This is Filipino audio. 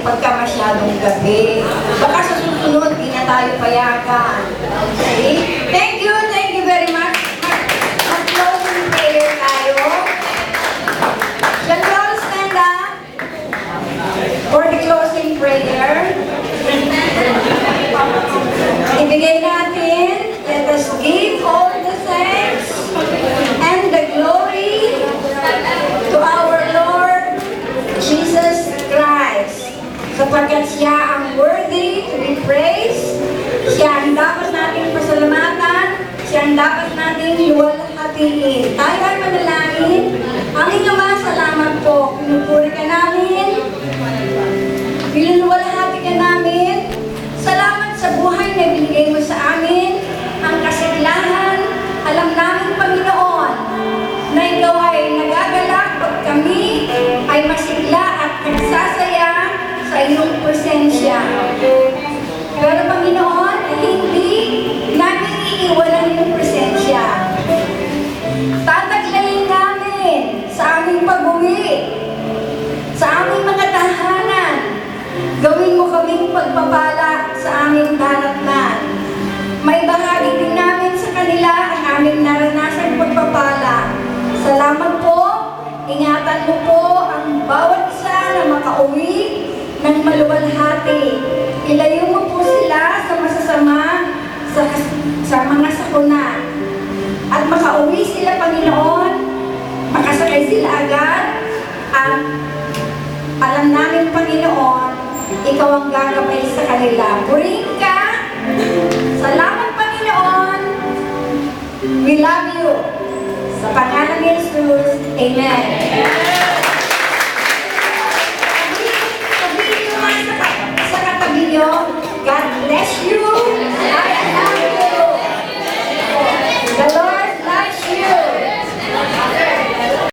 pagka masyadong gabi. Baka sa susunod, di na tayo payagan. Okay? Thank you very much. Mag-closing prayer tayo. Shall we all stand up for the closing prayer? Ibigay natin, let us give all the thanks and the glory to our Lord Jesus Christ. Sapagkat siya ang worthy to be praised, siya ang dapat nating pasalamatan, siya ang dapat nating luwalhatiin. Tayo ay manalangin. Aming Ama, salamat po. Pinupuri ka namin. Pinuluwalhati ka namin. Salamat sa buhay na binigay mo sa amin. Ang kasiglahan, alam namin, Panginoon, na ikaw ay nagagalak pag kami ay masigla at nagsasaya sa iyong presensya. Pero Panginoon, hindi namin iiwanan iyong presensya. Tataglayin namin sa aming pag-uwi, sa aming mga tahanan. Gawin mo kaming pagpapala sa aming daratnan. May bahagi din namin sa kanila ang aming naranasan pagpapala. Salamat po. Ingatan mo po ang bawat isa na makauwi ng maluwalhati. Ilayo mo po sila sa masasama, sa mga sakuna. At makauwi sila, Panginoon, makasakay sila agad. At alam namin, Panginoon, ikaw ang gagabay sa kanila. Purihin ka. Salamat, Panginoon. We love you. Sa pangalan ni Jesus, Amen.